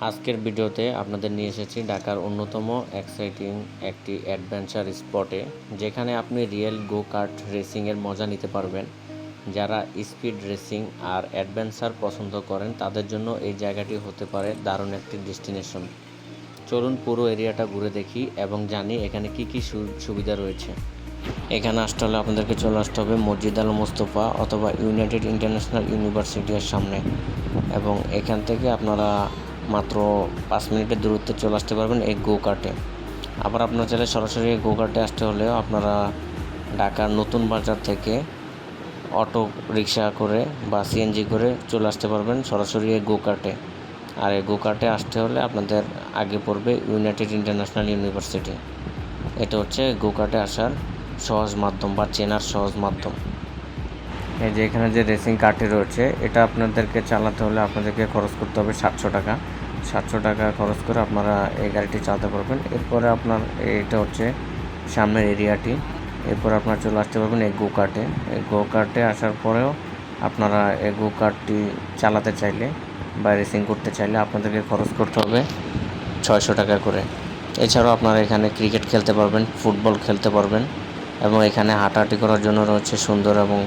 আজকের ভিডিওতে আপনাদের নিয়ে এসেছি ঢাকার অন্যতম এক্সাইটিং একটি অ্যাডভেঞ্চার স্পটে, যেখানে আপনি রিয়েল গো কার্ট রেসিংয়ের মজা নিতে পারবেন। যারা স্পিড রেসিং আর অ্যাডভেঞ্চার পছন্দ করেন তাদের জন্য এই জায়গাটি হতে পারে দারুণ একটি ডেস্টিনেশন। চলুন পুরো এরিয়াটা ঘুরে দেখি এবং জানি এখানে কি কি সুবিধা রয়েছে। এখানে আসতে হলে আপনাদেরকে চলে আসতে হবে মসজিদ আল মোস্তফা অথবা ইউনাইটেড ইন্টারন্যাশনাল ইউনিভার্সিটির সামনে, এবং এখান থেকে আপনারা মাত্র 5 মিনিটের দূরত্বে চলে আসতে পারবেন এই গো কার্টে। আবার আপনারা চাইলে সরাসরি গো কার্টে আসতে হলেও আপনারা ঢাকার নতুন বাজার থেকে অটো রিক্সা করে বা সিএনজি করে চলে আসতে পারবেন সরাসরি এই গো কার্টে। আর এই গো কার্টে আসতে হলে আপনাদের আগে পড়বে ইউনাইটেড ইন্টারন্যাশনাল ইউনিভার্সিটি। এটা হচ্ছে গো কার্টে আসার সহজ মাধ্যম বা চেনার সহজ মাধ্যম। এই যে এখানে যে রেসিং কার্টটি রয়েছে, এটা আপনাদেরকে চালাতে হলে আপনাদেরকে খরচ করতে হবে 700 টাকা। 700 টাকা খরচ করে আপনারা এই গাড়িটি চালাতে পারবেন। এরপরে আপনার এটা হচ্ছে সামনের এরিয়াটি। এরপরে আপনারা চলে আসতে পারবেন এই গো কার্টে। এই গো কার্টে আসার পরেও আপনারা এই গো কার্টটি চালাতে চাইলে বা রেসিং করতে চাইলে আপনাদেরকে খরচ করতে হবে 600 টাকা করে। এছাড়াও আপনারা এখানে ক্রিকেট খেলতে পারবেন, ফুটবল খেলতে পারবেন, এবং এখানে হাঁটাহাঁটি করার জন্য রয়েছে সুন্দর এবং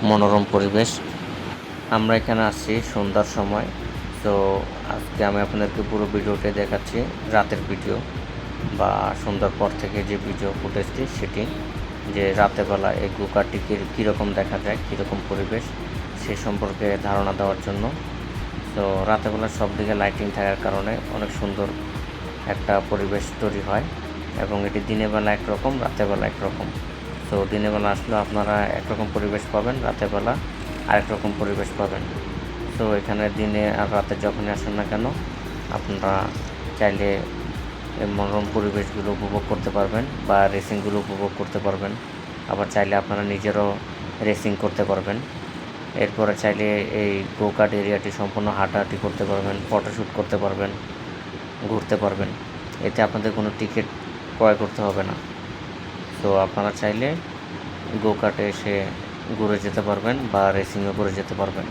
মনোরম পরিবেশ। আমরা এখানে আসছি সন্ধ্যার সময়। তো আজকে আমি আপনাদেরকে পুরো ভিডিওটি দেখাচ্ছি, রাতের ভিডিও বা সন্ধ্যার পর থেকে যে ভিডিও ফুটেজটি সেটি, যে রাতেরবেলা এই গো কার্টটি কীরকম দেখা যায়, কীরকম পরিবেশ সে সম্পর্কে ধারণা দেওয়ার জন্য। তো রাতেরবেলা সব দিকে লাইটিং থাকার কারণে অনেক সুন্দর একটা পরিবেশ তৈরি হয়, এবং এটি দিনের বেলা একরকম, রাতের বেলা একরকম। তো দিনের বেলা আসলে আপনারা একরকম পরিবেশ পাবেন, রাতের বেলা আরেক রকম পরিবেশ পাবেন। তো এখানে দিনে আর রাতে যখনই আসেন না কেন আপনারা চাইলে এই মনোরম পরিবেশগুলো উপভোগ করতে পারবেন বা রেসিংগুলো উপভোগ করতে পারবেন। আবার চাইলে আপনারা নিজেরও রেসিং করতে পারবেন। এরপরে চাইলে এই গো কার্ট এরিয়াটি সম্পূর্ণ হাঁটাহাঁটি করতে পারবেন, ফটোশ্যুট করতে পারবেন, ঘুরতে পারবেন। এতে আপনাদের কোনো টিকিট ক্রয় করতে হবে না। তো আপনারা চাইলে গো কার্টে এসে ঘুরে যেতে পারবেন বা রেসিংও করে যেতে পারবেন।